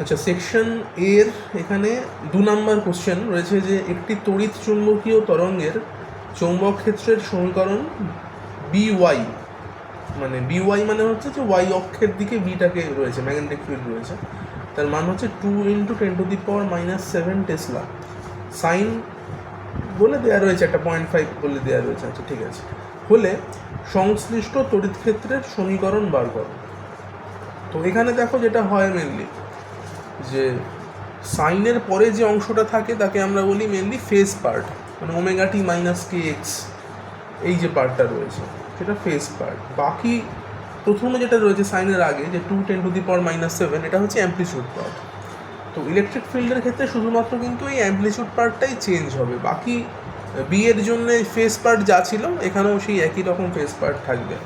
আচ্ছা, সেকশন এর এখানে 2 নম্বর কোশ্চেন রয়েছে যে একটি তড়িৎ চুম্বকীয় তরঙ্গের চৌম্বক ক্ষেত্রের সমীকরণ বিওয়াই, মানে বিওয়াই মানে হচ্ছে যে ওয়াই অক্ষের দিকে বিটাকে রয়েছে, ম্যাগনেটিক ফিল্ড রয়েছে, তার মান হচ্ছে 2 × 10⁻⁷ টেসলা সাইন বলে দেওয়া রয়েছে, একটা 0.5 বলে দেওয়া রয়েছে। আচ্ছা ঠিক আছে, হলে সংশ্লিষ্ট তড়িৎ ক্ষেত্রের সমীকরণ বার করো। তো এখানে দেখো যেটা হয় মেনলি যে সাইনের পরে যে অংশটা থাকে তাকে আমরা বলি মেনলি ফেজ পার্ট, মানে ω t - kx এই যে পার্টটা রয়েছে সেটা ফেজ পার্ট। বাকি প্রথমে যেটা রয়েছে সাইনের আগে যে 2 × 10⁻⁷, এটা হচ্ছে অ্যাম্পলিটিউড পার্ট। তো ইলেকট্রিক ফিল্ডের ক্ষেত্রে শুধুমাত্র কিন্তু এই অ্যাম্পলিটিউড পার্টটাই চেঞ্জ হবে, বাকি বি এর জন্য ফেজ পার্ট যা ছিল এখানেও সেই একই রকম ফেজ পার্ট থাকবে।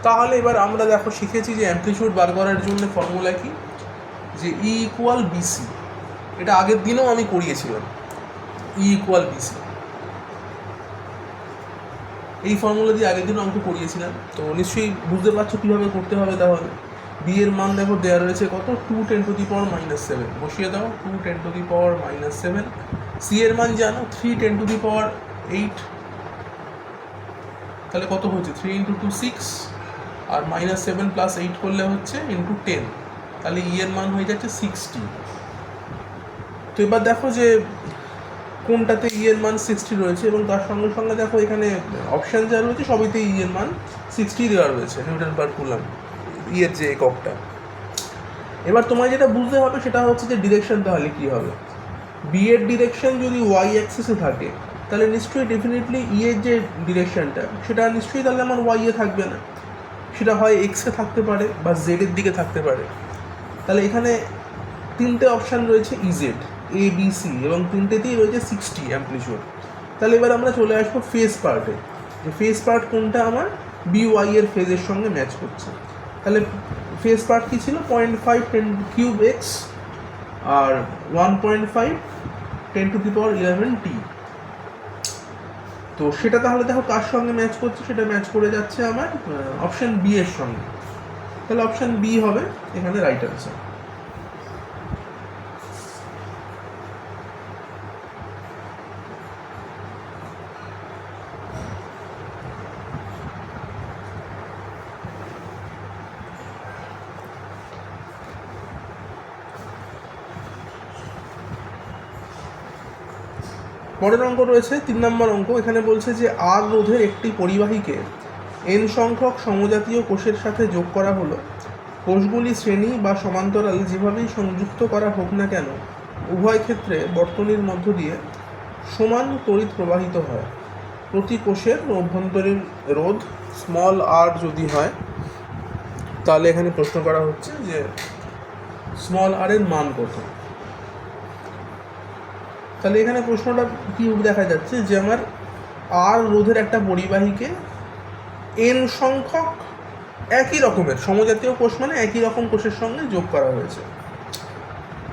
তাহলে এবার আমরা দেখো শিখেছি যে অ্যাম্পলিটিউড বার করার জন্য ফর্মুলা কি, যে E = BC, এটা আগের দিনেও আমি করিয়েছিলাম। E = BC এই ফর্মুলা দিয়ে আগের দিন অঙ্ক করিয়েছিলাম, তো নিশ্চয়ই বুঝতে পারছো কীভাবে করতে হবে। তাহলে বি এর মান দেখো দেওয়া রয়েছে কত, 2 × 10⁻⁷, বসিয়ে দাও 2 × 10⁻⁷। সি এর মান জানো 3 × 10⁸, তাহলে কত হচ্ছে 3 × 2 6, আর -7 + 8 করলে হচ্ছে × 10, তাহলে ই এর মান হয়ে যাচ্ছে 60। তো এবার দেখো যে কোনটাতে ই এর মান 60 রয়েছে, এবং তার সঙ্গে সঙ্গে দেখো এখানে অপশান যা রয়েছে সবইতে ই এর মান 60 দেওয়া রয়েছে, নিউটন পার কুলম ই এর যে এককটা। এবার তোমায় যেটা বুঝতে হবে সেটা হচ্ছে যে ডিরেকশন তাহলে কী হবে। বি এর ডিরেকশন যদি ওয়াই অ্যাক্সিসে থাকে তাহলে নিশ্চয়ই ডেফিনেটলি ই এর যে ডিরেকশনটা সেটা নিশ্চয়ই তাহলে আমার ওয়াই এ থাকবে না, সেটা হয় এক্সে থাকতে পারে বা জেডের দিকে থাকতে পারে। তাহলে এখানে 3টে অপশান রয়েছে ইজেড, এ বি সি, এবং 3টেতেই রয়েছে 60 অ্যাম্পলিটিউড। তাহলে এবার আমরা চলে আসবো ফেজ পার্টে, যে ফেজ পার্ট কোনটা আমার বি ওয়াই এর ফেজের সঙ্গে ম্যাচ করছে। তাহলে ফেজ পার্ট কী ছিল, 0.5 10³ x আর 1.5 10⁻11t। তো সেটা তাহলে দেখো কার সঙ্গে ম্যাচ করছে, সেটা ম্যাচ করে যাচ্ছে আমার অপশান বি এর সঙ্গে। তাহলে অপশান বি হবে এখানে রাইট আনসার। পরের অঙ্ক রয়েছে 3 নম্বর অঙ্ক। এখানে বলছে যে আর রোধের একটি পরিবাহীকে n সংখ্যক সমজাতীয় কোষের সাথে যোগ করা হলো। কোষগুলি শ্রেণী বা সমান্তরাল যেভাবেই সংযুক্ত করা হোক না কেন উভয় ক্ষেত্রে বর্তনীর মধ্য দিয়ে সমান তড়িৎ প্রবাহিত হয়। প্রতি কোষের অভ্যন্তরীণ রোধ r যদি হয় তাহলে এখানে প্রশ্ন করা হচ্ছে যে r এর মান কত। তাহলে এখানে প্রশ্নটা কী দেখা যাচ্ছে যে আমার আর রোধের একটা পরিবাহীকে n সংখ্যক একই রকমের সমজাতীয় কোষ, মানে একই রকম কোষের সঙ্গে যোগ করা হয়েছে,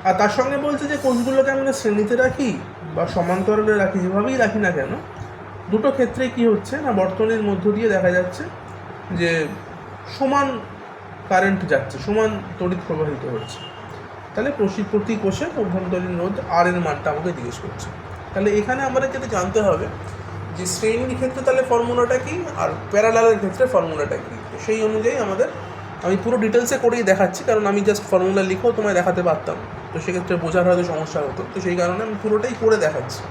আর তার সঙ্গে বলছে যে কোষগুলোকে আমরা শ্রেণীতে রাখি বা সমান্তরালে রাখি, যেভাবেই রাখি না কেন দুটো ক্ষেত্রে কি হচ্ছে না বর্তনীর মধ্য দিয়ে দেখা যাচ্ছে যে সমান কারেন্ট যাচ্ছে, সমান তড়িৎ প্রবাহিত হচ্ছে। তাহলে প্রতি কোষের অভ্যন্তরীণ রোধ আর এর মানটা আমাকে জিজ্ঞেস করছে। তাহলে এখানে আমাদের যেটা জানতে হবে যে শ্রেণীর ক্ষেত্রে তাহলে ফর্মুলাটা কি আর প্যারালালের ক্ষেত্রে ফর্মুলাটা কি, সেই অনুযায়ী আমাদের, আমি পুরো ডিটেলসে করেই দেখাচ্ছি কারণ আমি জাস্ট ফর্মুলা লিখেও তোমায় দেখাতে পারতাম, তো সেক্ষেত্রে বোঝার হয়তো সমস্যা হতো, তো সেই কারণে আমি পুরোটাই করে দেখাচ্ছি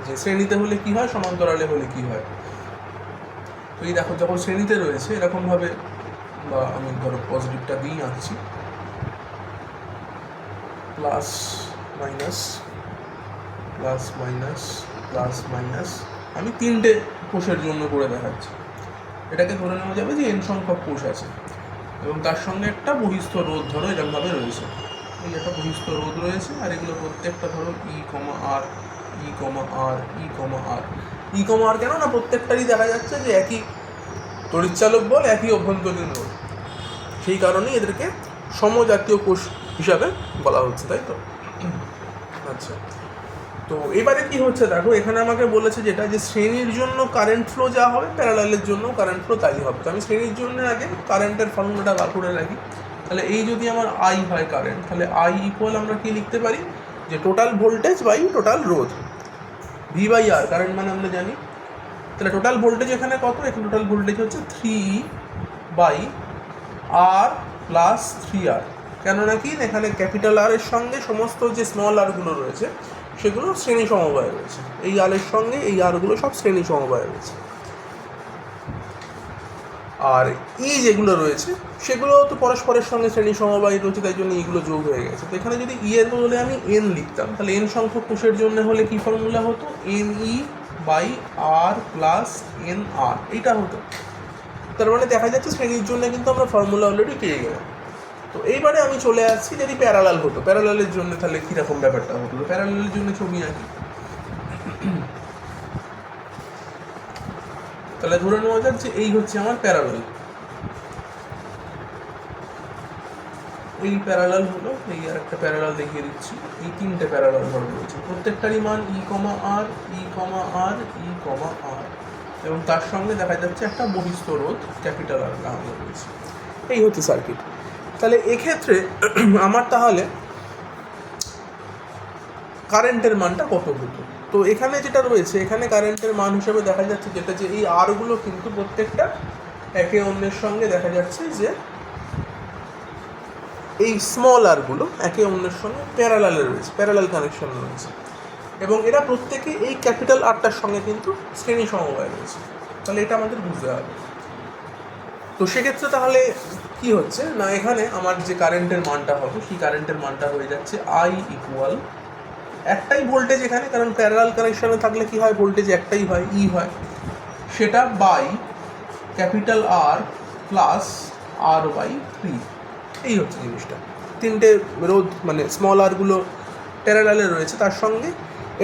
যে শ্রেণীতে হলে কী হয়, সমান্তরালে হলে কী হয়। তো এই দেখো যখন শ্রেণীতে রয়েছে এরকমভাবে, বা আমি ধরো পজিটিভটা দিয়েই আঁকছি, plus minus plus minus plus minus, আমি 3টে কোষের জন্য করে দেখাচ্ছি। এটাকে ধরে নেওয়া যাবে যে n সংখ্যক কোষ আছে এবং তার সঙ্গে একটা বহিস্থ রোধ ধরো এরকমভাবে রয়েছে, এই একটা বহিস্থ রোধ রয়েছে, আর এগুলো প্রত্যেকটা ধরো ই কমা আর ই কমা আর ই কমা আর ই কমা আর, কেন না প্রত্যেকটারই দেখা যাচ্ছে যে একই তড়িৎচালক বল, একই অভ্যন্তরীণ রোধ, সেই কারণেই এদেরকে সমজাতীয় কোষ হিসাবে বলা হচ্ছে, তাই তো। আচ্ছা, তো এবারে কি হচ্ছে দেখো, এখানে আমাকে বলেছে যেটা যে শ্রেণীর জন্য কারেন্ট ফ্লো যা হবে প্যারালালের জন্য কারেন্ট ফ্লো তাই হবে। তো আমি শ্রেণীর জন্য আগে কারেন্টের ফর্মুলাটা বার করে রাখি, তাহলে এই যদি আমার আই হয় কারেন্ট, তাহলে আই ইকুয়াল আমরা কি লিখতে পারি, যে টোটাল ভোল্টেজ বাই টোটাল রোধ, ভি বাই আর, কারেন্ট মানে আমরা জানি। তাহলে টোটাল ভোল্টেজ এখানে কত, এখানে টোটাল ভোল্টেজ হচ্ছে 3/r প্লাস 3r। কেননা কি, এখানে ক্যাপিটাল আর এর সঙ্গে সমস্ত যে স্মল আরগুলো রয়েছে সেগুলো শ্রেণী সমবায় রয়েছে, এই আর এর সঙ্গে এই আরগুলো সব শ্রেণী সমবায় রয়েছে। আর ই যেগুলো রয়েছে সেগুলো তো পরস্পরের সঙ্গে শ্রেণী সমবায় রয়েছে, তাই জন্য এইগুলো যোগ হয়ে গেছে। তো এখানে যদি ই এর বদলে আমি এন লিখতাম, তাহলে এন সংখ্যক কোষের জন্য হলে কী ফর্মুলা হতো, N E by R plus N R, এইটা হতো। তার মানে দেখা যাচ্ছে শ্রেণীর জন্য কিন্তু আমরা ফর্মুলা অলরেডি পেয়ে গেলাম। তো এইবারে আমি চলে আসছি যদি প্যারালাল হতো, প্যারালালের জন্য তাহলে কীরকম ব্যাপারটা হতো। তো প্যারালালের জন্য ছবি আঁকি। তাহলে ধরে নেওয়া যাক যে এই হচ্ছে আমার প্যারালাল, এই প্যারালাল হলো, এই আর একটা প্যারালাল দেখিয়ে দিচ্ছি, এই তিনটে প্যারালাল ধরে রয়েছে, প্রত্যেকটারই মান ই কমা আর, ই কমা আর, ই কমা আর, এবং তার সঙ্গে দেখা যাচ্ছে একটা বহিস্থ রোধ ক্যাপিটাল আর লাগানো রয়েছে। এই হচ্ছে সার্কিট। তাহলে এক্ষেত্রে আমার তাহলে কারেন্টের মানটা কত হতো। তো এখানে যেটা রয়েছে, এখানে কারেন্টের মান হিসেবে দেখা যাচ্ছে যেটা, যে এই আরগুলো কিন্তু প্রত্যেকটা একে অন্যের সঙ্গে দেখা যাচ্ছে যে এই স্মল আরগুলো একে অন্যের সঙ্গে প্যারালালে রয়েছে, প্যারালাল কানেকশন রয়েছে, এবং এরা প্রত্যেকে এই ক্যাপিটাল আরটার সঙ্গে কিন্তু শ্রেণী সমবায় রয়েছে। তাহলে এটা আমাদের বুঝতে হবে। তো সেক্ষেত্রে তাহলে কি হচ্ছে না, এখানে আমার যে কারেন্টের মানটা হবে সেই কারেন্টের মানটা হয়ে যাচ্ছে আই ইকুয়াল, একটাই ভোল্টেজ এখানে, কারণ প্যারালাল কানেকশনে থাকলে কি হয়, ভোল্টেজ একটাই হয়, ই হয়, সেটা by capital R plus R by 3। এই হচ্ছে জিনিসটা। তিনটে রোধ মানে স্মল আরগুলো প্যারালালে রয়েছে তার সঙ্গে।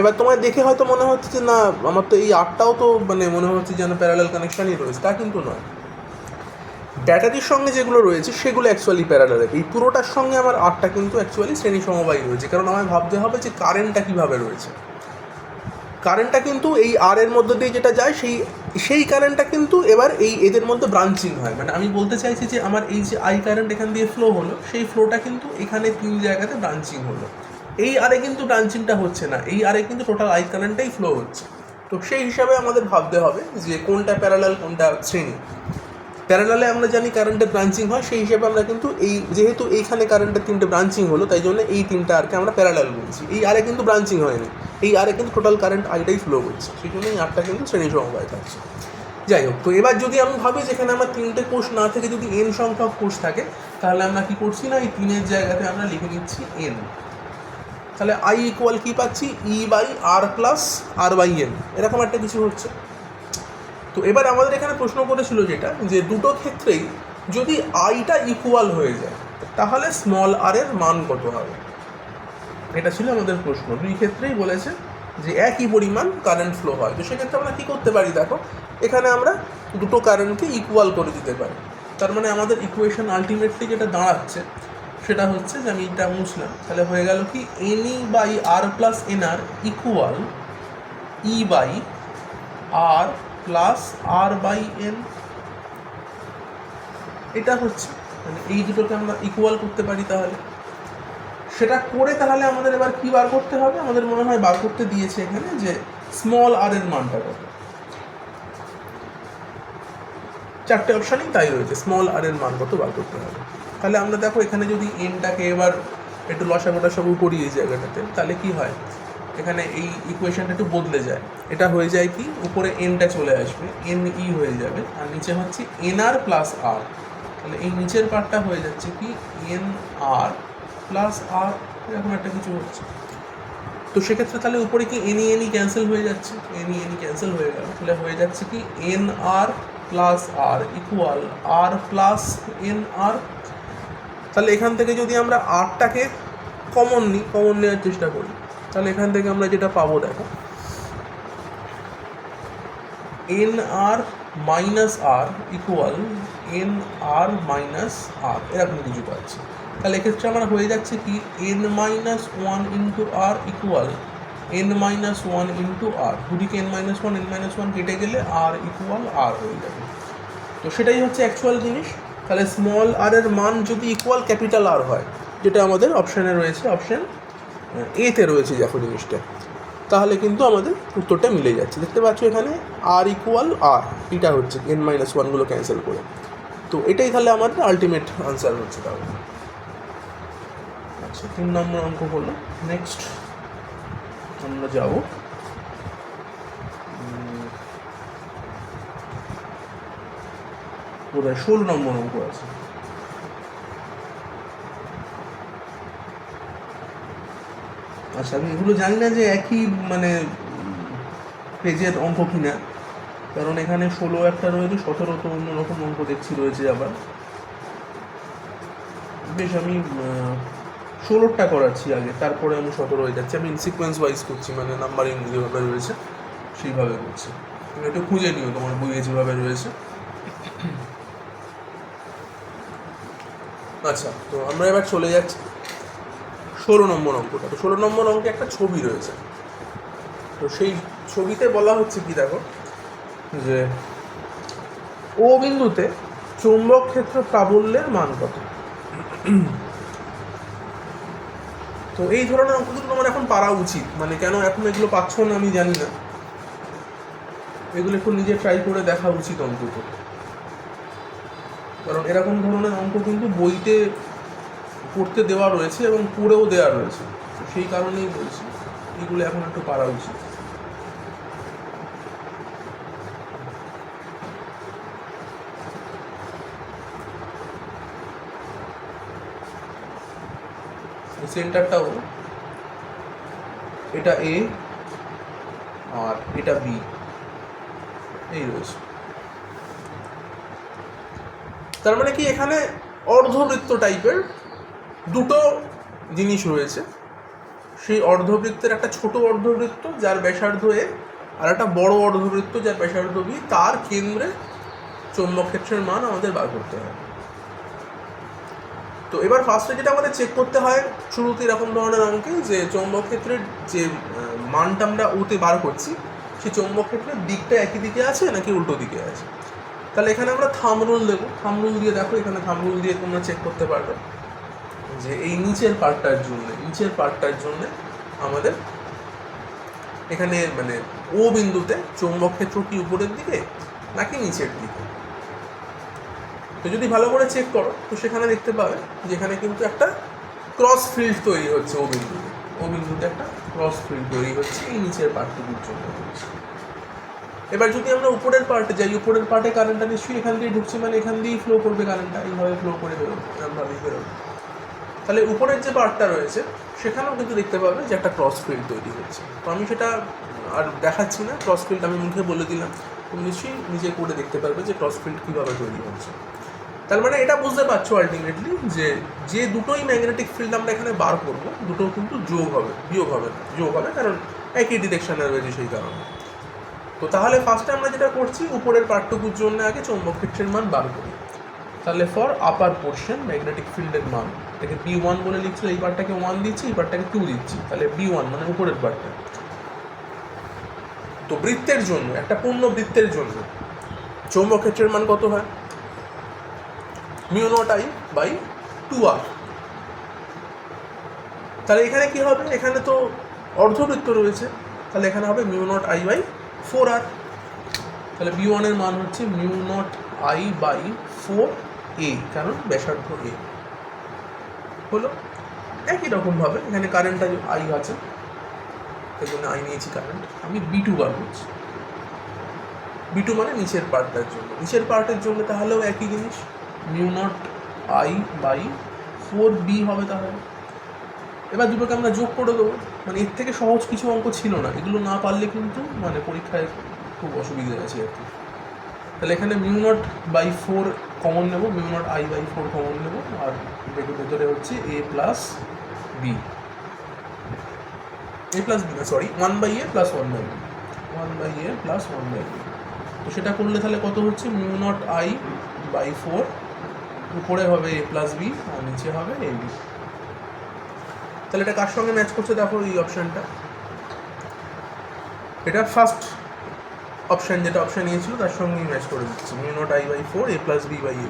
এবার তোমায় দেখে হয়তো মনে হচ্ছে যে না, আমার তো এই আরটাও তো মানে মনে হচ্ছে যেন প্যারালাল কানেকশানই রয়েছে, তা কিন্তু নয়। ব্যাটারির সঙ্গে যেগুলো রয়েছে সেগুলো অ্যাকচুয়ালি প্যারালালে, এই পুরোটার সঙ্গে আমার আরটা কিন্তু অ্যাকচুয়ালি শ্রেণী সমবায়ী রয়েছে, কারণ আমায় ভাবতে হবে যে কারেন্টটা কীভাবে রয়েছে। কারেন্টটা কিন্তু এই আর এর মধ্যে দিয়ে যেটা যায় সেই কারেন্টটা কিন্তু এবার এই এদের মধ্যে ব্রাঞ্চিং হয়। মানে আমি বলতে চাইছি যে আমার এই যে আই কারেন্ট এখান দিয়ে ফ্লো হলো, সেই ফ্লোটা কিন্তু এখানে 3 জায়গাতে ব্রাঞ্চিং হলো। এই আরে কিন্তু ব্রাঞ্চিংটা হচ্ছে না, এই আরে কিন্তু টোটাল আই কারেন্টটাই ফ্লো হচ্ছে। তো সেই হিসাবে আমাদের ভাবতে হবে যে কোনটা প্যারালাল কোনটা শ্রেণী। প্যারালালে আমরা জানি কারেন্টের ব্রাঞ্চিং হয়, সেই হিসাবে আমরা কিন্তু এই যেহেতু এইখানে কারেন্টের 3টে ব্রাঞ্চিং হলো, তাই জন্য এই 3টা আরকে আমরা প্যারালাল বলছি। এই আরে কিন্তু ব্রাঞ্চিং হয়নি, এই আরে কিন্তু টোটাল কারেন্ট আইটাই ফ্লো করছে, সেই জন্য এই আরটা কিন্তু শ্রেণী সমবায় থাকছে। যাই হোক, তো এবার যদি আমি ভাবি যেখানে আমার 3টে কোষ না থেকে যদি এন সংখ্যক কোষ থাকে, তাহলে আমরা কি করছি না, এই 3-এর জায়গাতে আমরা লিখে নিচ্ছি এন। তাহলে আই ইকুয়াল কী পাচ্ছি, E by R plus R by N, এরকম একটা কিছু হচ্ছে। তো এবার আমাদের এখানে প্রশ্ন করেছিল যেটা, যে দুটো ক্ষেত্রেই যদি আইটা ইকুয়াল হয়ে যায় তাহলে স্মল আর এর মান কত হবে, এটা ছিল আমাদের প্রশ্ন। দুই ক্ষেত্রেই বলেছে যে একই পরিমাণ কারেন্ট ফ্লো হয়। তো সেক্ষেত্রে আমরা কী করতে পারি, দেখো এখানে আমরা দুটো কারেন্টকে ইকুয়াল করে দিতে পারি। তার মানে আমাদের ইকুয়েশন আলটিমেটলি যেটা দাঁড়াচ্ছে সেটা হচ্ছে যে, আমি এটা মুছলাম, তাহলে হয়ে গেল কি N E by R plus N R equal E by R plus R by N. এটা হচ্ছে মানে এই দুটোকে আমরা ইকুয়াল করতে পারি। তাহলে সেটা করে তাহলে আমাদের এবার কী বার করতে হবে, আমাদের মনে হয় বার করতে দিয়েছে এখানে যে স্মল আর এর মানটা কত। 4টে অপশানই তাই রয়েছে, স্মল আর এর মান কত বার করতে হবে। তাহলে আমরা দেখো এখানে যদি এনটাকে এবার একটু লসাগোটা সব করি এই জায়গাটাতে, তাহলে কি হয়, এখানে এই ইকুয়েশনটা একটু বদলে যায়। এটা হয়ে যায় কি, উপরে এনটা চলে আসবে, এন ই হয়ে যাবে, আর নিচে হচ্ছে এন আর প্লাস আর। তাহলে এই নিচের পার্টটা হয়ে যাচ্ছে কি এন আর প্লাস আর, এরকম একটা কিছু হচ্ছে। তো সেক্ষেত্রে তাহলে উপরে কি এনি এনি ক্যান্সেল হয়ে যাচ্ছে, এনি এনি ক্যান্সেল হয়ে গেল, তাহলে হয়ে যাচ্ছে কি এন আর প্লাস আর ইকুয়াল আর প্লাস এন আর। তাহলে এখান থেকে যদি আমরা আরটাকে কমন নেওয়ার চেষ্টা করি, তাহলে এখান থেকে আমরা যেটা পাবো দেখো, N R minus R equal N R minus R, এরকম কিছু পাচ্ছি। তাহলে এক্ষেত্রে আমার হয়ে যাচ্ছে কি N minus one into R equal N minus one into R, দুদিকে এন মাইনাস ওয়ান কেটে গেলে আর ইকুয়াল আর হয়ে যাবে। তো সেটাই হচ্ছে অ্যাকচুয়াল জিনিস। তাহলে স্মল আর এর মান যদি ইকুয়াল ক্যাপিটাল আর হয়, যেটা আমাদের অপশানে রয়েছে, অপশান এতে রয়েছে দেখো জিনিসটা, তাহলে কিন্তু আমাদের উত্তরটা মিলে যাচ্ছে। দেখতে পাচ্ছ এখানে আর ইকুয়াল আর, এটা হচ্ছে n-1গুলো ক্যান্সেল করে। তো এটাই তাহলে আমাদের আলটিমেট আনসার হচ্ছে তাহলে। আচ্ছা, 3 নম্বর অঙ্ক হলো। নেক্সট আমরা যাব বোধহয় 16 নম্বর অঙ্ক আছে। আচ্ছা, আমি এগুলো জানি না যে একই মানে পেজের অঙ্ক কিনা, কারণ এখানে 16 একটা রয়েছে, 17 তো অন্যরকম অঙ্ক দেখছি রয়েছে আবার। বেশ, আমি 16টা করাচ্ছি আগে, তারপরে আমি 17 হয়ে যাচ্ছি। আমি সিকোয়েন্স ওয়াইজ করছি, মানে নাম্বারিং যেভাবে রয়েছে সেইভাবে করছি। তুমি একটু খুঁজে নিও তোমার বইয়ে যেভাবে রয়েছে। আচ্ছা, তো আমরা এবার চলে যাচ্ছি 16 নম্বর অঙ্কটা। তো 16 নম্বর অঙ্কে একটা ছবি রয়েছে। তো সেই ছবিতে বলা হচ্ছে কি, দেখো যে ও বিন্দুতে চৌম্বক ক্ষেত্র প্রাবল্যের মান কত। তো এই ধরনের অঙ্কগুলো তোমার এখন পারা উচিত, মানে কেন এখন এগুলো পাচ্ছ না আমি জানি না, এগুলো একটু নিজে ট্রাই করে দেখা উচিত অন্তত, কারণ এরকম ধরনের অঙ্ক কিন্তু বইতে পড়তে দেওয়া রয়েছে এবং পড়েও দেওয়া রয়েছে। তো সেই কারণেই বলছি এগুলো এখন একটু পারা উচিত। সেন্টারটাও এটা এ আর এটা বি, এই রয়েছে। তার মানে কি, এখানে অর্ধবৃত্ত টাইপের দুটো জিনিস রয়েছে। সেই অর্ধবৃত্তের একটা ছোট অর্ধবৃত্ত যার ব্যাসার্ধ এ, আর একটা বড় অর্ধবৃত্ত যার ব্যাসার্ধ বি, তার কেন্দ্রে চৌম্বক ক্ষেত্রের মান আমাদের বার করতে হয়। তো এবার ফার্স্টে যেটা আমাদের চেক করতে হয় শুরুতে এরকম ধরনের অঙ্কে, যে চৌম্বক ক্ষেত্রের যে মানটা আমরা ওতে বার করছি, সেই চৌম্বক ক্ষেত্রের দিকটা একই দিকে আছে নাকি উল্টো দিকে আছে। তাহলে এখানে আমরা থাম্ব রুল দেবো। থাম্ব রুল দিয়ে দেখো, এখানে থাম্ব রুল দিয়ে তোমরা চেক করতে পারবে যে এই নিচের পার্টটার জন্য আমাদের এখানে মানে ও বিন্দুতে চৌম্বক ক্ষেত্র কি উপরের দিকে নাকি নিচের দিকে। তো যদি ভালো করে চেক করো তো সেখানে দেখতে পাবে যেখানে কিন্তু একটা ক্রস ফিল্ড তৈরি হচ্ছে ও বিন্দুতে একটা ক্রস ফিল্ড তৈরি হচ্ছে এই নিচের পার্টটুকুর জন্য। এবার যদি আমরা উপরের পার্টে যাই, উপরের পার্টে কারেন্টটা নিশ্চয়ই এখান দিয়ে ঢুকছে, মানে এখান দিয়েই ফ্লো করবে কারেন্টটা, এইভাবে ফ্লো করে বেরোবে, এরকমভাবেই বেরোবে। তাহলে উপরের যে পার্টটা রয়েছে সেখানেও কিন্তু দেখতে পাবে যে একটা ক্রস ফিল্ড তৈরি হচ্ছে। তো আমি সেটা আর দেখাচ্ছি না, ক্রস ফিল্ড আমি মুখে বলে দিলাম, তুমি নিশ্চয়ই নিজে করে দেখতে পারবে যে ক্রস ফিল্ড কীভাবে তৈরি হচ্ছে। তার মানে এটা বুঝতে পারছো আলটিমেটলি যে দুটোই ম্যাগনেটিক ফিল্ড আমরা এখানে বার করবো, দুটো কিন্তু বিয়োগ হবে, কারণ একই ডিরেকশনে রয়েছে সেই কারণে। তো তাহলে ফার্স্টে আমরা যেটা করছি, উপরের পার্টটুকুর জন্য আগে চৌম্বক ক্ষেত্রের মান বার করি। তাহলে ফর আপার পোর্শন ম্যাগনেটিক ফিল্ডের মান, এটাকে B1 বলে লিখছিল, এই পার্টটাকে 1 দিচ্ছি, এই পার্টটাকে 2 দিচ্ছি, তাহলে B1 মানে উপরের পার্টটা। তো বৃত্তের জন্য, একটা পূর্ণ বৃত্তের জন্য চৌম্বক ক্ষেত্রের মান কত হয়? μ0I/2R। তাহলে এখানে কি হবে, এখানে তো অর্ধবৃত্ত রয়েছে, তাহলে এখানে হবে μ0I/4R। তাহলে B1 এর মান হচ্ছে μ0I/4A, কারণ ব্যাসার্ধ A হলো। একই রকমভাবে এখানে কারেন্টটা I আছে, এই জন্য I নিয়েছি কারেন্ট। আমি B2 বার করছি, B2 মানে নিচের পার্টের জন্য তাহলেও একই জিনিস, μ0I/4B হবে তাহলে। এবার দুটোকে আমরা যোগ করে দেবো, মানে এর থেকে সহজ কিছু অঙ্ক ছিল না, এগুলো না পারলে কিন্তু মানে পরীক্ষায় খুব অসুবিধা আছে আর কি। তাহলে এখানে μ0/4 কমন নেব, μ0I/4 কমন নেব, আর ভেতরে হচ্ছে A প্লাস বি, না সরি 1/A প্লাস 1/A। তো সেটা করলে তাহলে কত হচ্ছে, μ0I/4 উপরে হবে A প্লাস বি আর নিচে হবে AB। তাহলে এটা কার সঙ্গে ম্যাচ করছে দেখো, এই অপশানটা, এটা ফার্স্ট অপশান যেটা অপশান নিয়েছিল তার সঙ্গেই ম্যাচ করে দিচ্ছে, μ0I/4 A প্লাস B/AB।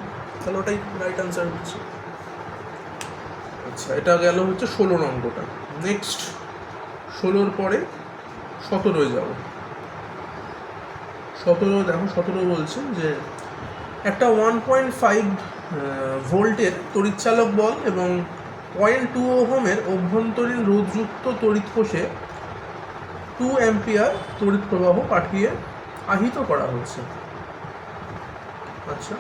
তাহলে ওটাই রাইট আনসার হচ্ছে। আচ্ছা, এটা গেল হচ্ছে 16 নম্বরটা। নেক্সট 16-র পরে 17-য় যাব। 17 দেখো, 17 বলছে যে একটা 1.5 ভোল্টের তড়িৎচালক বল এবং 0.2 ওহমের অভ্যন্তরীণ রোধযুক্ত তড়িৎ কোষে 2 অ্যাম্পিয়ার তড়িৎ প্রবাহ পাঠিয়ে আহিত করা হচ্ছে। আচ্ছা,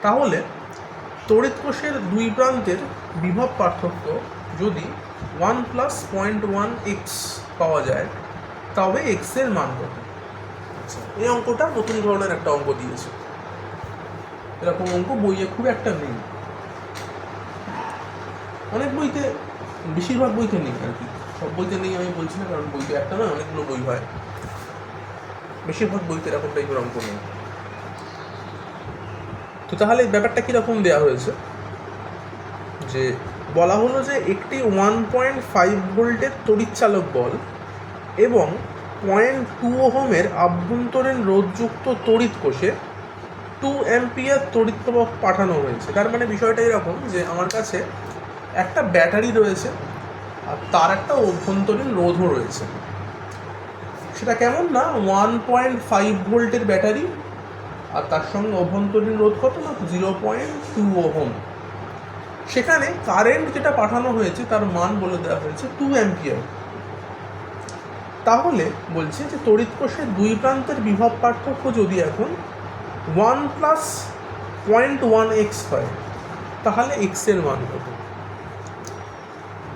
তাহলে তড়িৎ কোষের দুই প্রান্তের বিভব পার্থক্য যদি 1 + 0.1x পাওয়া যায়, তবে x এর মান কত? আচ্ছা, এই অঙ্কটা নতুন ধরনের একটা অঙ্ক দিয়েছে। এরকম অঙ্ক বইয়ে খুব একটা নেই, অনেক বইতে, বেশিরভাগ বইতে নেই আর কি। সব বইতে নেই আমি বলছি না, কারণ বইতে একটা না অনেকগুলো বই হয়, বেশিরভাগ বইতে এরকম টাইপের অঙ্ক নেই। তো তাহলে ব্যাপারটা কীরকম দেওয়া হয়েছে, যে বলা হলো যে একটি 1.5 ভোল্টের তড়িৎচালক বল এবং 0.2 ওহমের আভ্যন্তরীণ রোধযুক্ত তড়িৎ কোষে 2 অ্যাম্পিয়ার তড়িৎ প্রবাহ পাঠানো হয়েছে। তার মানে বিষয়টা এরকম যে আমার কাছে একটা ব্যাটারি রয়েছে আর তার একটা অভ্যন্তরীণ রোধও রয়েছে। সেটা কেমন না, 1.5 ভোল্টের ব্যাটারি আর তার সঙ্গে অভ্যন্তরীণ রোধ কত না, 0.2 ওহম। সেখানে কারেন্ট যেটা পাঠানো হয়েছে তার মান বলে দেওয়া হয়েছে 2 অ্যাম্পিয়ার। তাহলে বলছে যে তড়িৎ কোষের দুই প্রান্তের বিভব পার্থক্য যদি এখন 1 + 0.1x হয়, তাহলে x এর মান কত?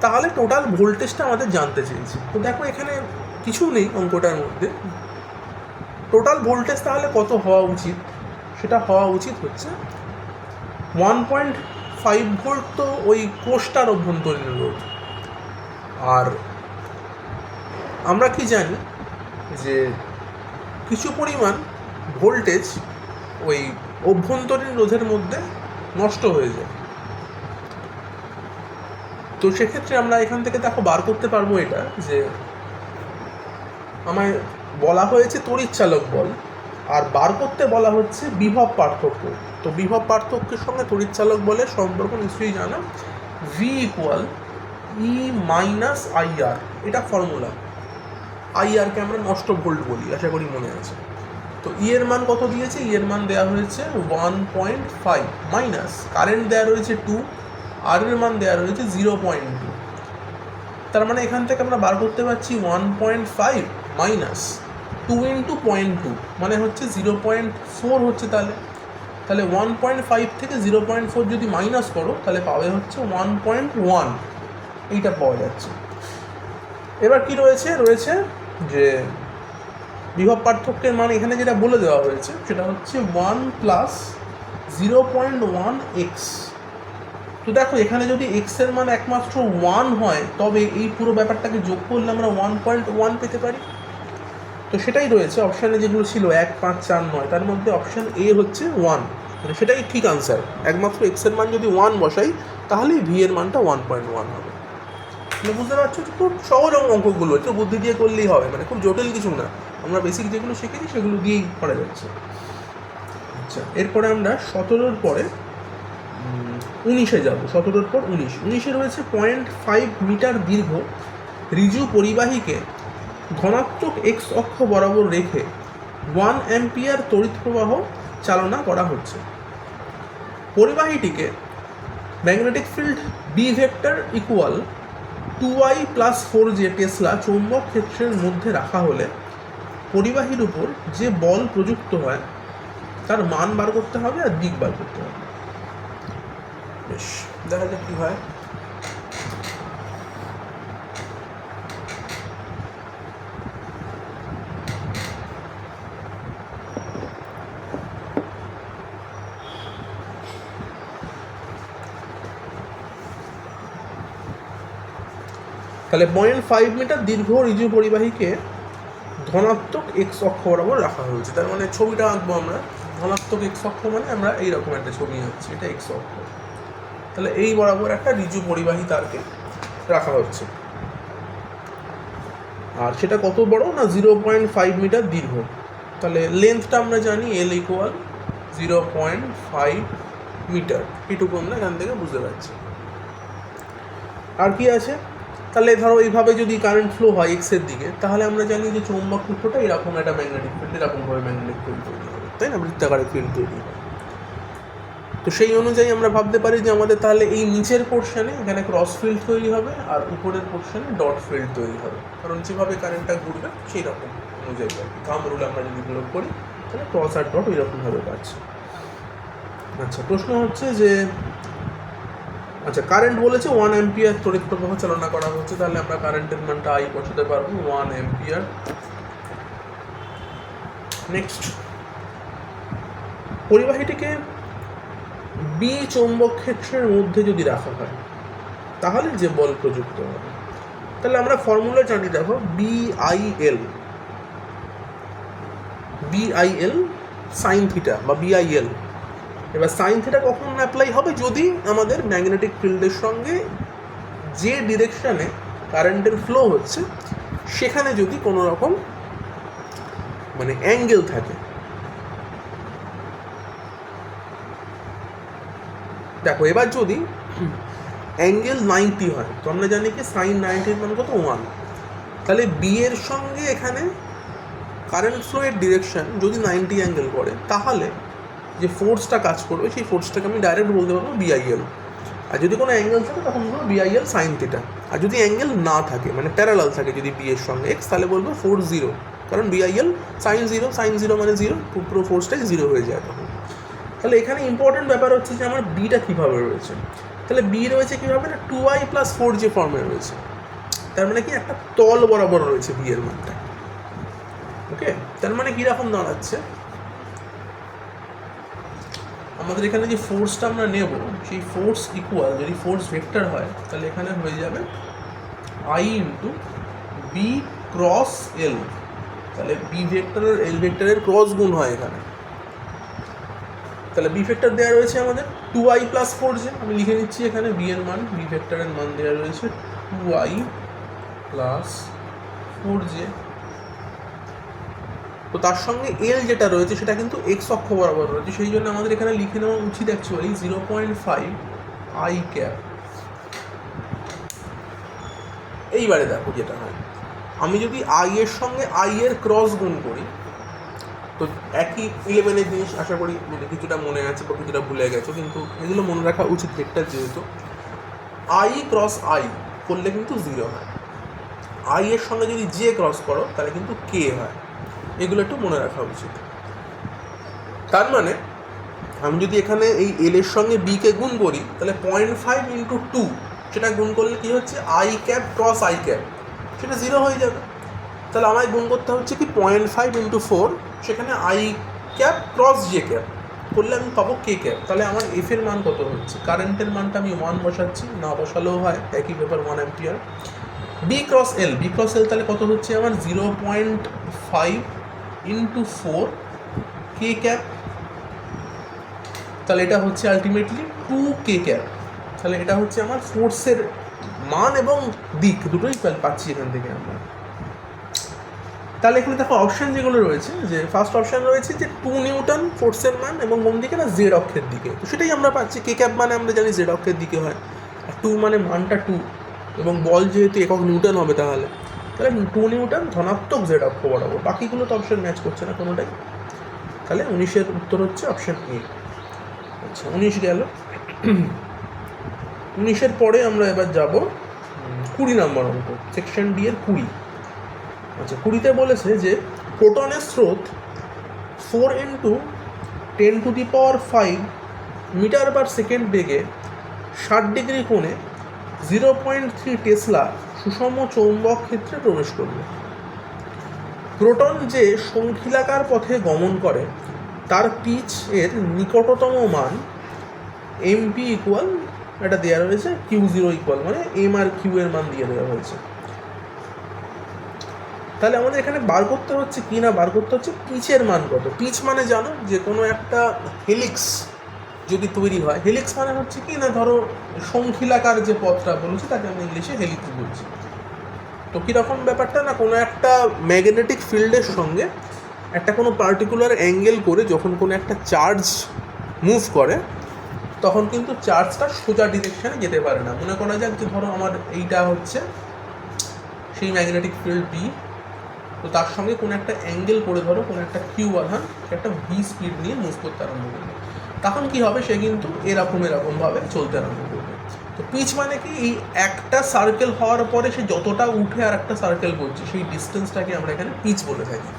তাহলে টোটাল ভোল্টেজটা আমাদের জানতে চেয়েছি। তো দেখো এখানে কিছু নেই অঙ্কটার মধ্যে। টোটাল ভোল্টেজ তাহলে কত হওয়া উচিত? সেটা হওয়া উচিত হচ্ছে 1.5 ভোল্ট, তো ওই কোষটার অভ্যন্তরীণ রোধ। আর আমরা কি জানি যে কিছু পরিমাণ ভোল্টেজ ওই অভ্যন্তরীণ রোধের মধ্যে নষ্ট হয়ে যায়। তো সেক্ষেত্রে আমরা এখান থেকে দেখো বার করতে পারবো এটা, যে আমায় বলা হয়েছে তড়িৎচালক বল আর বার করতে বলা হচ্ছে বিভব পার্থক্য। তো বিভব পার্থক্যের সঙ্গে তড়িৎচালক বলের সম্পর্ক নিশ্চয়ই জানো, V = E - IR, এটা ফর্মুলা। IR-কে আমরা নষ্ট ভোল্ট বলি, আশা করি মনে আছে। তো E এর মান কত দিয়েছে? E এর মান দেওয়া হয়েছে 1.5 মাইনাস কারেন্ট দেওয়া রয়েছে 2, আর এর মান দেওয়া রয়েছে 0.2। তার মানে এখান থেকে আমরা বার করতে পারছি 1.5 মাইনাস 2 × 0.2 মানে হচ্ছে 0.4 হচ্ছে। তাহলে 1.5 থেকে 0.4 যদি মাইনাস করো তাহলে পাবে হচ্ছে 1.1, এইটা পাওয়া যাচ্ছে। এবার কি রয়েছে যে বিভব পার্থক্যের মান এখানে যেটা বলে দেওয়া হয়েছে সেটা হচ্ছে 1 + 0.1x। তো দেখো এখানে যদি x এর মান একমাত্র 1 হয়, তবে এই পুরো ব্যাপারটাকে যোগ করলে আমরা 1.1 পেতে পারি। তো সেটাই রয়েছে অপশানে যেগুলো ছিল 1, 5, 4, 9, তার মধ্যে অপশান এ হচ্ছে 1, মানে সেটাই ঠিক আনসার। একমাত্র x এর মান যদি 1 বসাই তাহলেই v এর মানটা 1.1 হবে। মানে বুঝতে পারছো, খুব সহজ অঙ্কগুলো, একটু বুদ্ধি দিয়ে করলেই হবে, মানে খুব জটিল কিছু না। আমরা বেসিক যেগুলো শিখেছি সেগুলো দিয়েই করা যাচ্ছে। আচ্ছা, এরপরে আমরা 17-র পরে 19-এ যাব। 17-র পর 19-এ রয়েছে 0.5 মিটার দীর্ঘ ঋজু পরিবাহীকে ধনাত্মক x অক্ষ বরাবর রেখে 1 অ্যাম্পিয়ার তড়িৎ প্রবাহ চালনা করা হচ্ছে। পরিবাহীটিকে magnetic field B vector = 2i + 4j tesla চৌম্বক ক্ষেত্রের মধ্যে রাখা হলে পরিবাহীর উপর যে বল প্রযুক্ত হয় তার মান বার করতে হবে আর দিক বার করতে হবে। বেশ, দেখা যাক কী হয়। তাহলে 0.5 মিটার দীর্ঘ ঋজু পরিবাহীকে ধনাত্মক x অক্ষ বরাবর রাখা হয়েছে। তার মানে ছবিটা আঁকবো আমরা, ধনাত্মক x অক্ষ মানে আমরা এইরকম একটা ছবি আঁকছি, এটা x অক্ষ। তাহলে এই বরাবর একটা ঋজু পরিবাহী তারকে রাখা হচ্ছে, আর সেটা কত বড় না 0.5 মিটার দীর্ঘ। তাহলে লেন্থটা আমরা জানি L ইকুয়াল 0.5 মিটার, এটুকু আমরা এখান থেকে বুঝতে পারছি। আর কি আছে, তাহলে ধরো এইভাবে যদি কারেন্ট ফ্লো হয় এক্সের দিকে, তাহলে আমরা জানি যে চৌম্বক ক্ষেত্রটা এরকম একটা ম্যাগনেটিক ফিল্ড, এরকমভাবে ম্যাগনেটিক ফিল্ড তৈরি হবে, তাই না, বৃত্তাকারে ফিল্ড তৈরি হবে। তো সেই অনুযায়ী আমরা ভাবতে পারি যে আমাদের তাহলে এই নিচের পোর্শনে এখানে ক্রস ফিল্ড তৈরি হবে, আর উপরের পোর্শনে ডট ফিল্ড তৈরি হবে, কারণ যেভাবে কারেন্টটা ঘুরবে সেই রকম অনুযায়ী আর কি। থাম্ব রুল আমরা যদি প্রয়োগ করি তাহলে ক্রস আর ডট ওইরকমভাবে পাচ্ছি। আচ্ছা, প্রশ্ন হচ্ছে যে আচ্ছা কারেন্ট বলেছে 1 অ্যাম্পিয়ার তড়িৎ প্রবাহ চালনা করা হচ্ছে, তাহলে আমরা কারেন্টের মানটা আই বসাতে পারবো 1 অ্যাম্পিয়ার। নেক্সট, পরিবাহীটিকে বি চৌম্বক ক্ষেত্রের মধ্যে যদি রাখা হয় তাহলে যে বল প্রযুক্ত হবে, তাহলে আমরা ফর্মুলা জানি, দেখো বিআইএল সাইন থিটা বা বিআইএল। এবার সাইন থিটা কখন অ্যাপ্লাই হবে, যদি আমাদের ম্যাগনেটিক ফিল্ডের সঙ্গে যে ডিরেকশানে কারেন্টের ফ্লো হচ্ছে সেখানে যদি কোনো রকম মানে অ্যাঙ্গেল থাকে। দেখো এবার যদি অ্যাঙ্গেল 90 হয়, তো আমরা জানি কি সাইন 90 মান কত 1, তাহলে বি এর সঙ্গে এখানে কারেন্ট ফ্লো এর ডিরেকশন যদি 90 অ্যাঙ্গেল করে, তাহলে যে ফোর্সটা কাজ করবে সেই ফোর্সটাকে আমি ডাইরেক্ট বলতে পারবো বিআইএল। আর যদি কোনো অ্যাঙ্গেল থাকে তখন বলবো বিআইএল সাইন থিটা। আর যদি অ্যাঙ্গেল না থাকে মানে প্যারালাল থাকে যদি বি এর সঙ্গে এক্স, তাহলে বলবো ফোর্স 0, কারণ বিআইএল সাইন 0 মানে 0, পুরো ফোর্সটাই 0 হয়ে যায় তখন। তাহলে এখানে ইম্পর্টেন্ট ব্যাপার হচ্ছে যে আমার বিটা কীভাবে রয়েছে, তাহলে বি রয়েছে কীভাবে না 2i + 4j ফর্মে রয়েছে, তার মানে কি একটা তল বরাবর রয়েছে বি এর মানটা। ওকে, তার মানে কীরকম দাঁড়াচ্ছে, আমাদের এখানে যে ফোর্সটা আমরা নেব সেই ফোর্স ইকুয়াল, যদি ফোর্স ভেক্টর হয় তাহলে এখানে হয়ে যাবে আই ইন্টু বি ক্রস এল, তাহলে বি ভেক্টরের এল ভেক্টরের ক্রস গুণ হয় এখানে। তাহলে বি ভেক্টর দেওয়া রয়েছে আমাদের 2i + 4j, আমি লিখে নিচ্ছি এখানে বি এর মান, বি ভেক্টরের মান দেওয়া রয়েছে 2i + 4j। তো তার সঙ্গে এল যেটা রয়েছে সেটা কিন্তু এক্স অক্ষ বরাবর রয়েছে, সেই জন্য আমাদের এখানে লিখে নেওয়া উচিত অ্যাকচুয়ালি 0.5 আই ক্যাপ। এইবারে দেখো যেটা হয়, আমি যদি আই এর সঙ্গে আই এর ক্রস গুণ করি, তো একই 11-এর জিনিস আশা করি মানে কিছুটা মনে আছে বা কিছুটা ভুলে গেছো, কিন্তু এগুলো মনে রাখা উচিত ভেক্টর যেহেতু। আই ক্রস আই করলে কিন্তু 0 হয়, আই এর সঙ্গে যদি জে ক্রস করো তাহলে কিন্তু কে হয়, এগুলো একটু মনে রাখা উচিত। তার মানে আমি যদি এখানে এই এল এর সঙ্গে বিকে গুণ করি তাহলে 0.5 × 2 সেটা গুণ করলে কী হচ্ছে I cap cross I cap, সেটা 0 হয়ে যাবে। তাহলে আমায় গুণ করতে হচ্ছে কি 0.5 × 4, সেখানে I cap cross J cap করলে আমি পাবো কে ক্যাপ। তাহলে আমার এফ এর মান কত হচ্ছে, কারেন্টের মানটা আমি 1 বসাচ্ছি, না বসালেও হয় একই ব্যাপার 1 অ্যাম্পিয়ার। বি ক্রস এল তাহলে কত হচ্ছে আমার 0.5 × 4 কে ক্যাপ, তাহলে এটা হচ্ছে আলটিমেটলি 2 কে ক্যাপ। তাহলে এটা হচ্ছে আমার ফোর্সের মান এবং দিক দুটোই পাচ্ছি এখান থেকে আমরা। তাহলে এখানে দেখো অপশান যেগুলো রয়েছে, যে ফার্স্ট অপশান রয়েছে যে 2 নিউটন ফোর্সের মান এবং কোন দিকে না জেড অক্ষের দিকে, তো সেটাই আমরা পাচ্ছি। কে ক্যাপ মানে আমরা জানি জেড অক্ষের দিকে হয়, আর 2 মানে মানটা 2 এবং বল যেহেতু একক নিউটন হবে তাহলে 2 নিউটন ধনাত্মক জেড অক্ষ বরাবর, বাকিগুলো তো অপশান ম্যাচ করছে না কোনোটাই। তাহলে 19-এর উত্তর হচ্ছে অপশান এ। আচ্ছা 19 গেল। 19-এর পরে আমরা এবার যাব 20 নম্বর অঙ্ক, সেকশন ডি এর 20। আচ্ছা 20-তে বলেছে যে প্রোটনের স্রোত 4 × 10⁵ মিটার/সেকেন্ড বেগে 60 ডিগ্রি কোণে 0.3 টেসলা সুষম চৌম্বক ক্ষেত্রে প্রবেশ করবে। প্রোটন যে সংখিলাকার পথে গমন করে তার পিচ এর নিকটতম মান এমপি ইকুয়াল, এটা দেওয়া রয়েছে Q0 ইকুয়াল, মানে এম আর কিউ এর মান দিয়ে দেওয়া হয়েছে। তাহলে আমাদের এখানে বার করতে হচ্ছে কি না, বার করতে হচ্ছে পিচের মান কত। পিচ মানে জানো যে কোনো একটা হেলিক্স যদি তৈরি হয়, হেলিক্স মানে হচ্ছে কি না, ধরো সংখিলাকার যে পথটা বলেছি তাকে আমি ইংলিশে হেলিক্স বলছি। তো কীরকম ব্যাপারটা না, কোনো একটা ম্যাগনেটিক ফিল্ডের সঙ্গে একটা কোনো পার্টিকুলার অ্যাঙ্গেল করে যখন কোনো একটা চার্জ মুভ করে তখন কিন্তু চার্জটা সোজা ডিরেকশানে যেতে পারে না। মনে করা যাক যে ধরো আমার এইটা হচ্ছে সেই ম্যাগনেটিক ফিল্ড বি, তো তার সঙ্গে কোনো একটা অ্যাঙ্গেল করে ধরো কোনো একটা কিউ আধান একটা ভি স্পিড নিয়ে মুভ করতে আরম্ভ করবে, তখন কী হবে, সে কিন্তু এরকমভাবে চলতে আরম্ভ করবে। তো পিচ মানে কি, এই একটা সার্কেল হওয়ার পরে সে যতটা উঠে আর একটা সার্কেল করছে সেই ডিস্টেন্সটাকে আমরা এখানে পিচ বলে থাকি।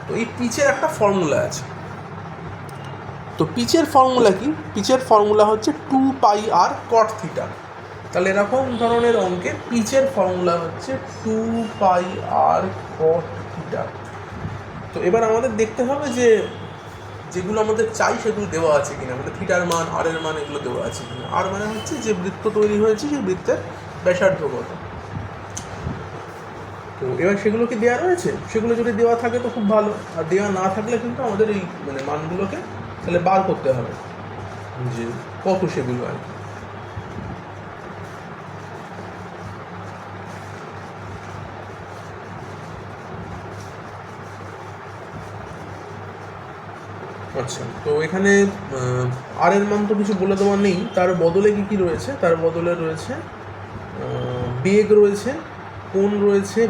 তো এই পিচের একটা ফর্মুলা আছে। তো পিচের ফর্মুলা কি? পিচের ফর্মুলা হচ্ছে 2πr cot থিটা। তাহলে এরকম ধরনের অঙ্কে পিচের ফর্মুলা হচ্ছে 2πr cot থিটা। তো এবার আমাদের দেখতে হবে যে যেগুলো আমাদের চাই সেগুলো দেওয়া আছে কিনা, মানে থিটার মান, আর এর মান এগুলো দেওয়া আছে কিনা। আর মানে হচ্ছে যে বৃত্ত তৈরি হয়েছে সেই বৃত্তের ব্যাসার্ধ কত। তো এবার সেগুলো কি দেওয়া রয়েছে? সেগুলো যদি দেওয়া থাকে তো খুব ভালো, আর দেওয়া না থাকলে কিন্তু আমাদের এই মানে মানগুলোকে তাহলে বার করতে হবে যে কত সেগুলো আর কি। আচ্ছা, তো এখানে আর এর মান তো কিছু বলে দেওয়া নেই, তার বদলে কি কি রয়েছে? তার বদলে রয়েছে বেগ রয়েছে, কোণ রয়েছে,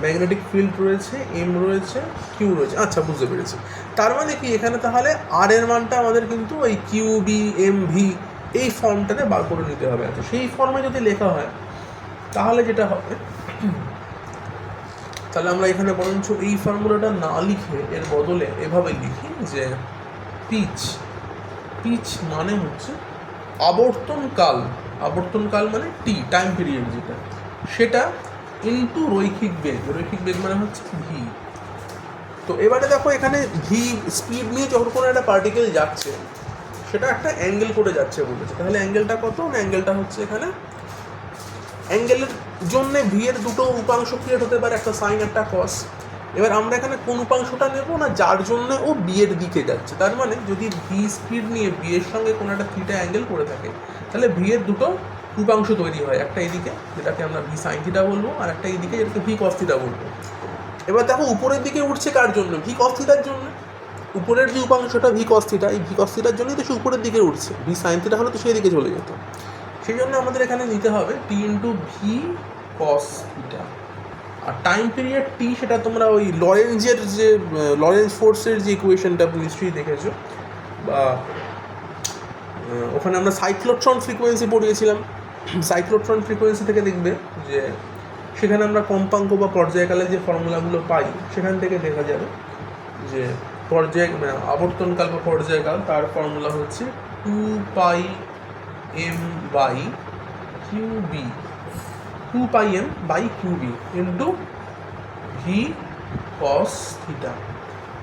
ম্যাগনেটিক ফিল্ড রয়েছে, এম রয়েছে, কিউ রয়েছে। আচ্ছা, বুঝতে পেরেছি। তার মানে কি এখানে তাহলে আর এর মানটা আমাদের কিন্তু ওই কিউ বি এম ভি এই ফর্মটাতে বার করে নিতে হবে। আচ্ছা, সেই ফর্মে যদি লেখা হয় তাহলে যেটা হবে, তাহলে আমরা এখানে বরঞ্চ এই ফর্মুলাটা না লিখে এর বদলে এভাবে লিখি যে পিচ মানে হচ্ছে আবর্তনকাল মানে টি, টাইম পিরিয়ড যেটা, সেটা ইনটু রৈখিক বেগ মানে হচ্ছে ভি। তো এবারে দেখো এখানে ভি স্পিড নিয়ে যখন কোনো একটা পার্টিকেল যাচ্ছে সেটা একটা অ্যাঙ্গেল করে যাচ্ছে বলেছে, তাহলে অ্যাঙ্গেলটা কত? অ্যাঙ্গেলটা হচ্ছে এখানে, অ্যাঙ্গেলের জন্য ভি এর দুটো উপাংশ ক্রিয়েট হতে পারে, একটা সাইন একটা কস। এবার আমরা এখানে কোন উপাংশটা নেব না, যার জন্য ও বি এর দিকে যাচ্ছে। তার মানে যদি ভি স্পিড নিয়ে বি এর সঙ্গে কোনো একটা থিটা অ্যাঙ্গেল করে থাকে তাহলে ভি এর দুটো উপাংশ তৈরি হয়, একটা এদিকে যেটাকে আমরা ভি সাইন থিটা বলবো, আর একটা এদিকে যেটাকে ভি কস থিটা বলবো। এবার দেখো উপরের দিকে উঠছে কার জন্য? ভি কস থিটার জন্য। উপরের যে উপাংশটা ভি কস থিটা, এই ভি কস থিটার জন্যই তো সে উপরের দিকে উঠছে। ভি সাইন থিটা হলে তো সেই দিকে চলে যেত। সেই জন্য আমাদের এখানে নিতে হবে টি ইন্টু ভি কস থিটা। আর টাইম পিরিয়ড টি, সেটা তোমরা ওই লরেঞ্জ ফোর্সের যে ইকুয়েশনটা নিশ্চয়ই দেখেছো, বা ওখানে আমরা সাইক্লোট্রন ফ্রিকোয়েন্সি পড়িয়েছিলাম। সাইক্লোট্রন ফ্রিকোয়েন্সি থেকে দেখবে যে সেখানে আমরা কম্পাঙ্ক বা পর্যায়কালের যে ফর্মুলাগুলো পাই সেখান থেকে দেখা যাবে যে আবর্তনকাল বা পর্যায়কাল, তার ফর্মুলা হচ্ছে 2πm by Q B, 2πm by Q B into V cos theta.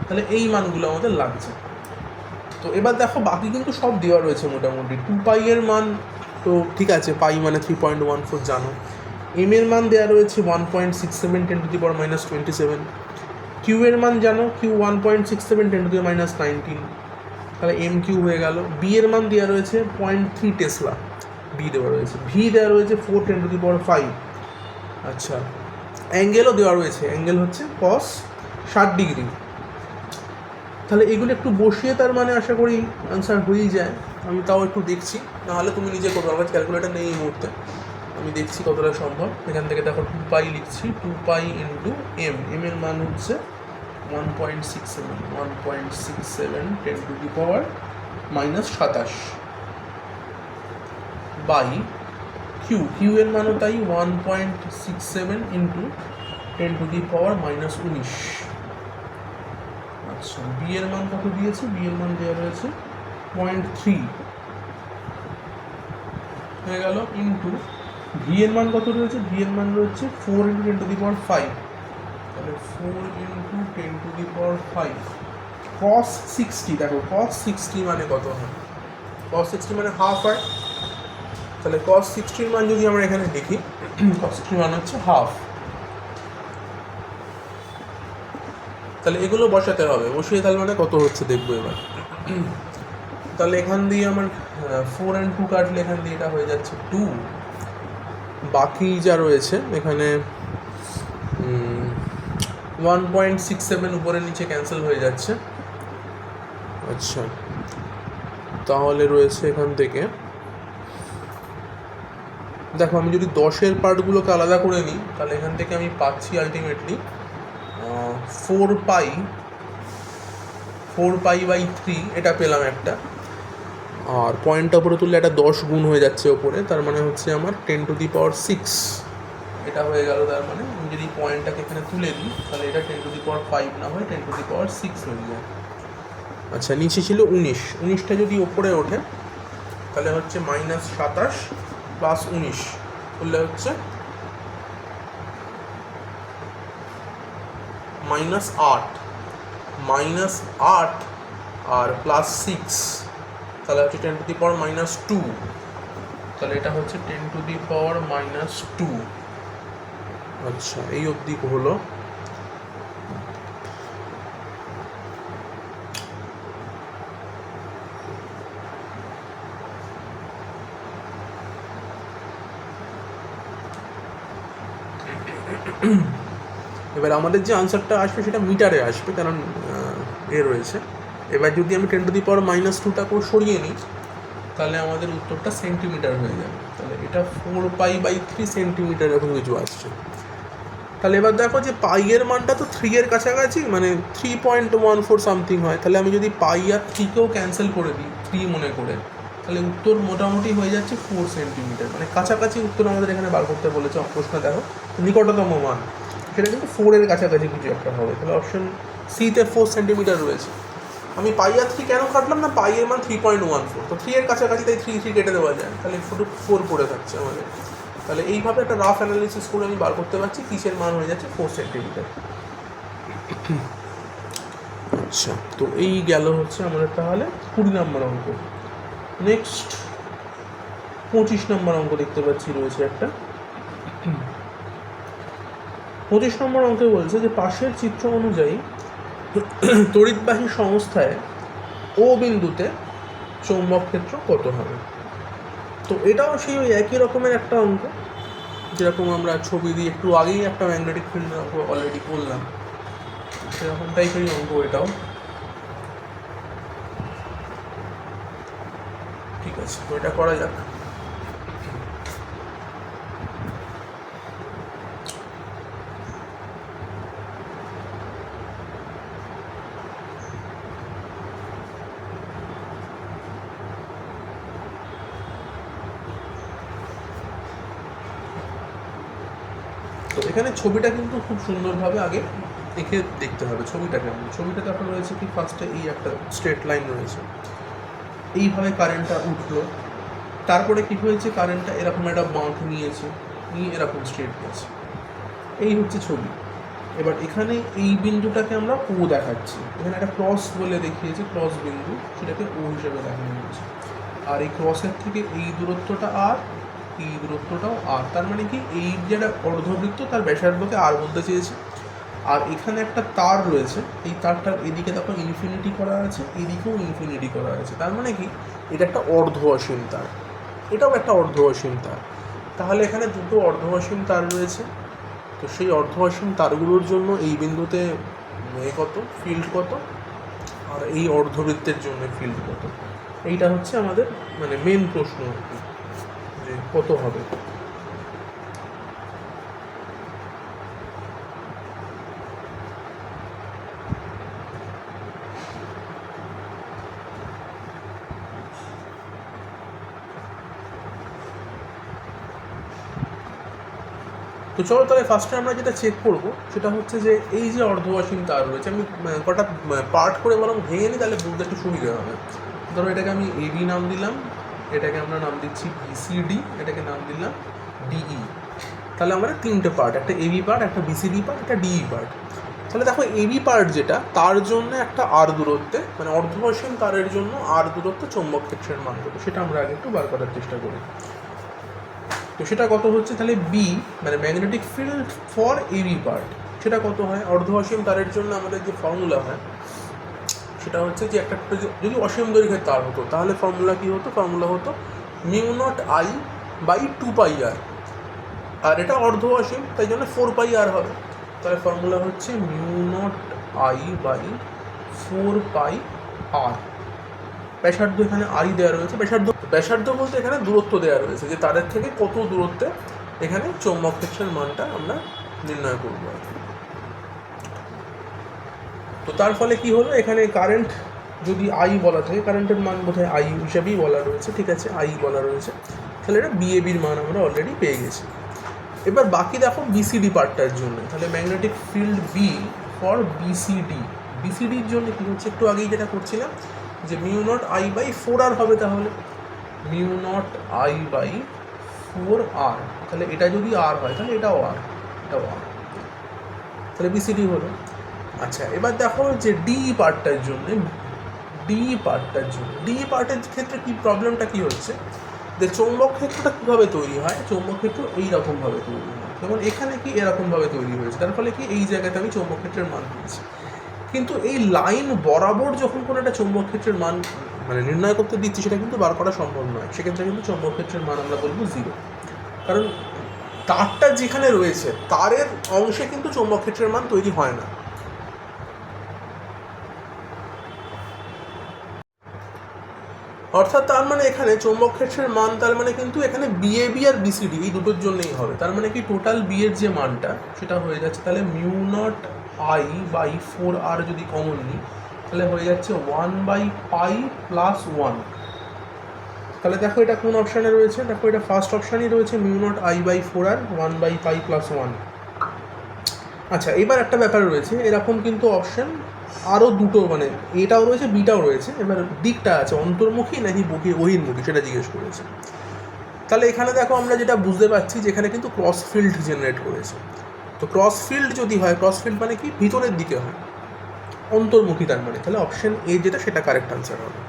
তাহলে এই মানগুলো আমাদের লাগছে। তো এবার দেখো বাকি কিন্তু সব দেওয়া রয়েছে মোটামুটি। 2π এর মান তো ঠিক আছে, পাই মানে 3.14 জানো। এম এর মান দেওয়া রয়েছে 1.67 10⁻⁻27। কিউ এর মান জানো, কিউ 1.67 10⁻⁻19, তাহলে এম কিউ হয়ে গেল। বি এর মান দেওয়া রয়েছে 0.3 টেসলা, বি দেওয়া রয়েছে। ভি দেওয়া রয়েছে 4 10⁵। আচ্ছা, অ্যাঙ্গেলও দেওয়া রয়েছে, অ্যাঙ্গেল হচ্ছে cos 60 ডিগ্রি। তাহলে এগুলো একটু বসিয়ে তার মানে আশা করি অ্যান্সার হয়েই যায়। আমি তাও একটু দেখছি, নাহলে তুমি নিজে করবো, আমার ক্যালকুলেটার নেই এই মুহূর্তে। আমি দেখছি কতটা সম্ভব। এখান থেকে দেখো 2π লিখছি, 2π ইন্টু এম, এম এর মান হচ্ছে 1.67 10⁻⁻27 বাই কিউ, কিউ এর মানও তাই 1.67 ইন্টু 10⁻⁻19। আচ্ছা, বি এর মান কত দিয়েছে? বি এর মান দেওয়া রয়েছে 0.3 হয়ে গেল, ইন্টু ভি এর মান কত রয়েছে? ভি এর মান রয়েছে 4 ইন্টু 10⁵। তাহলে 4 ইন্টু 10⁵ cos 60। দেখো cos 60 মানে কত হয়? cos 60 মানে হাফ হয়। তাহলে cos 60 মান যদি আমরা এখানে দেখি, cos 60 মান হচ্ছে হাফ। তাহলে এগুলো বসাতে হবে, বসিয়ে তাহলে মানে কত হচ্ছে দেখবো এবার। তাহলে এখান দিয়ে আমার 4 and 2 কাটলে এখান দিয়ে এটা হয়ে যাচ্ছে 2। বাকি যা রয়েছে এখানে 1.67 উপরে নিচে ক্যান্সেল হয়ে যাচ্ছে। আচ্ছা, তাহলে রয়েছে এখান থেকে, দেখো আমি যদি 10-এর পার্টগুলোকে আলাদা করে নিই তাহলে এখান থেকে আমি পাচ্ছি আলটিমেটলি 4π/3 এটা পেলাম একটা, আর পয়েন্টটা উপরে তুললে একটা 10 গুণ হয়ে যাচ্ছে ওপরে, তার মানে হচ্ছে আমার 10⁶ এটা হয়ে গেল। তার মানে আমি যদি পয়েন্টটাকে এখানে তুলে দিই তাহলে এটা 10⁵ না হয় 10⁶ হয়ে যায়। আচ্ছা, নিচে ছিল 19টা যদি ওপরে ওঠে তাহলে হচ্ছে -27 + 19 করলে হচ্ছে -8 আর +6 তাহলে হচ্ছে 10⁻², তাহলে এটা হচ্ছে 10⁻²। আচ্ছা, এই অবধি হলো। এবার আমাদের যে আনসারটা আসবে সেটা মিটারে আসবে, কারণ রয়েছে। এবার যদি আমি 10⁻²টাকে সরিয়ে নিই তাহলে আমাদের উত্তরটা সেন্টিমিটার হয়ে যাবে। তাহলে এটা 4π/3 সেন্টিমিটার এরকম কিছু আসছে। তাহলে এবার দেখো যে পাইয়ের মানটা তো 3-এর কাছাকাছি, মানে 3.14 সামথিং হয়। তাহলে আমি যদি পাই আর 3কেও ক্যান্সেল করে দিই 3 মনে করে, তাহলে উত্তর মোটামুটি হয়ে যাচ্ছে 4 সেন্টিমিটার, মানে কাছাকাছি উত্তর আমাদের এখানে বার করতে বলেছে প্রশ্ন। দেখো নিকটতম মান সেটা কিন্তু 4-এর কাছাকাছি কিছু একটা হবে। তাহলে অপশন সিতে 4 সেন্টিমিটার রয়েছে। আমি পাই আর 3 কেন কাটলাম না, পাইয়ের মান 3.14, তো 3-এর কাছাকাছি, তাই 3 কেটে দেওয়া যায়, তাহলে শুধু 4 পড়ে থাকছে আমাদের। তাহলে এইভাবে একটা রাফ অ্যানালিসিস করে আমি বার করতে পারছি কিসের মান হয়ে যাচ্ছে 4 সেন্টিমিটার। আচ্ছা, তো এই গেল হচ্ছে আমাদের তাহলে 20 নম্বর অঙ্ক। নেক্সট 25 নম্বর অঙ্ক দেখতে পাচ্ছি রয়েছে একটা। 25 নম্বর অঙ্কে বলছে যে পাশের চিত্র অনুযায়ী তড়িৎবাহী সংস্থায় ও বিন্দুতে চৌম্বক ক্ষেত্র কত হবে। তো এটাও সেই ওই একই রকমের একটা অঙ্ক, যেরকম আমরা ছবি দিয়ে একটু আগেই একটা ম্যাগনেটিক ফিল্ড অলরেডি করলাম, সেরকম টাইপেরই অঙ্ক এটাও। ঠিক আছে, তো এটা করা যাক। তো এখানে ছবিটা কিন্তু খুব সুন্দরভাবে আগে এঁকে দেখতে হবে ছবিটা কেমন। ছবিটা তারপর রয়েছে কি, ফার্স্টে এই একটা স্ট্রেট লাইন রয়েছে, এইভাবে কারেন্টটা উঠলো, তারপরে কি হয়েছে, কারেন্টটা এরকম একটা বাঁক নিয়েছে, নিয়ে এরকম স্ট্রেট গেছে। এই হচ্ছে ছবি। এবার এখানে এই বিন্দুটাকে আমরা ও দেখাচ্ছি, এখানে একটা ক্রস বলে দেখিয়েছে, ক্রস বিন্দু, সেটাকে ও হিসেবে দেখানো হয়েছে। আর এই ক্রসের থেকে এই দূরত্বটা আর, এই দূরত্বটাও আর, তার মানে কি এই যেটা অর্ধবৃত্ত তার ব্যাসার্ধকে আর বলতে চেয়েছে। আর এখানে একটা তার রয়েছে, এই তারটার এদিকে দেখো ইনফিনিটি করা আছে, এদিকেও ইনফিনিটি করা আছে, তার মানে কি এটা একটা অর্ধ অসীম তার, এটাও একটা অর্ধ অসীম তার। তাহলে এখানে দুটো অর্ধ অসীম তার রয়েছে, তো সেই অর্ধ অসীম তারগুলোর জন্য এই বিন্দুতে কত ফিল্ড কত, আর এই অর্ধবৃত্তের জন্য ফিল্ড কত, এইটা হচ্ছে আমাদের মানে মেন প্রশ্ন যে কত হবে। তো চলো তাহলে ফার্স্টে আমরা যেটা চেক করব সেটা হচ্ছে যে এই যে অর্ধ অসীম তার রয়েছে, আমি কটা পার্ট করে বরং ভেঙে নিই, তাহলে বুঝতে একটু সুবিধা হবে। ধরো এটাকে আমি এবি নাম দিলাম, এটাকে আমরা নাম দিচ্ছি বিসিডি, এটাকে নাম দিলাম ডিই। তাহলে আমরা 3টে পার্ট, একটা এবি পার্ট, একটা বিসিডি পার্ট, একটা ডিই পার্ট। তাহলে দেখো এবি পার্ট যেটা, তার জন্য একটা আর দূরত্বে, মানে অর্ধ অসীম তারের জন্য আর দূরত্ব চৌম্বক ক্ষেত্রের মান কত, সেটা আমরা আগে একটু বার করার চেষ্টা করি। তো সেটা কত হচ্ছে, তাহলে বি মানে magnetic field for A B part, সেটা কত হয়, অর্ধ অসীম তারের জন্য আমাদের যে ফর্মুলা হয় সেটা হচ্ছে যে একটা যদি অসীম দৈর্ঘ্যের তার হতো তাহলে ফর্মুলা কী হতো, ফর্মুলা হতো μ0I/2πr, আর এটা অর্ধ অসীম তাই জন্য 4πr হবে। তার ফর্মুলা হচ্ছে মিউ নট আই বাই 4 পাই আর। ব্যাসার্ধ এখানে আই দেওয়া রয়েছে, ব্যাসার্ধ বলতে এখানে দূরত্ব দেওয়া রয়েছে, যে তাদের থেকে কত দূরত্বে এখানে চৌম্বক ক্ষেত্রের মানটা আমরা নির্ণয় করব। তো তার ফলে কি হলো, এখানে কারেন্ট যদি আই বলা থাকে, কারেন্টের মান বোধহয় আই হিসাবেই বলা রয়েছে, ঠিক আছে, আই বলা রয়েছে, তাহলে এটা বিএবির মান আমরা অলরেডি পেয়ে গেছি। এবার বাকি দেখো বিসিডি পার্টটার জন্য, তাহলে magnetic field B for BCD. বিসিডির জন্য কী হচ্ছে, একটু আগেই যেটা করছিলাম যে mu not I by 4r হবে, তাহলে mu not I by 4r, তাহলে এটা যদি আর হয় তাহলে এটাও আর, এটাও আর, তাহলে বিসিডি হলো। আচ্ছা, এবার দেখো যে ডি পার্টের ক্ষেত্রে কি প্রবলেমটা কি হচ্ছে, যে চৌম্বক ক্ষেত্রটা কীভাবে তৈরি হয়, চৌম্বক ক্ষেত্র এইরকমভাবে তৈরি হয়, যেমন এখানে কি এরকমভাবে তৈরি হয়েছে, তার ফলে কি এই জায়গাতে আমি চৌম্বক ক্ষেত্রের মান পেয়েছি। কিন্তু এই লাইন বরাবর যখন কোনো একটা চৌম্বক ক্ষেত্রের মান মানে নির্ণয় করতে দিচ্ছি, সেটা কিন্তু বার করা সম্ভব নয়, সেক্ষেত্রে কিন্তু চৌম্বক ক্ষেত্রের মান আমরা বলবো 0, কারণ তারটা যেখানে রয়েছে তারের অংশে কিন্তু চৌম্বক ক্ষেত্রের মান তৈরি হয় না। অর্থাৎ তার মানে এখানে চৌম্বক ক্ষেত্রের মান তার মানে কিন্তু এখানে বিএবি আর বিসিডি এই দুটোর জন্যই হবে। তার মানে কি টোটাল বি এর যে মানটা সেটা হয়ে যাচ্ছে তাহলে mu not I by 4r যদি কমন নিই, তাহলে হয়ে যাচ্ছে 1/পাই প্লাস 1। তাহলে দেখো এটা কোন অপশানে রয়েছে, দেখো এটা ফার্স্ট অপশানই রয়েছে, mu not I by 4r 1/পাই প্লাস 1। আচ্ছা, এবার একটা ব্যাপার রয়েছে, এরকম কিন্তু অপশান আরও দুটো, মানে এটাও রয়েছে বিটাও রয়েছে, এবার দিকটা আছে অন্তর্মুখী নাকি বহির্মুখী সেটা জিজ্ঞেস করেছে। তাহলে এখানে দেখো আমরা যেটা বুঝতে পারছি যে এখানে কিন্তু ক্রস ফিল্ড জেনারেট করেছে। তো ক্রস ফিল্ড যদি হয়, ক্রস ফিল্ড মানে কি ভিতরের দিকে হয়, অন্তর্মুখী, তার মানে তাহলে অপশান এ যেটা সেটা কারেক্ট আনসার হবে।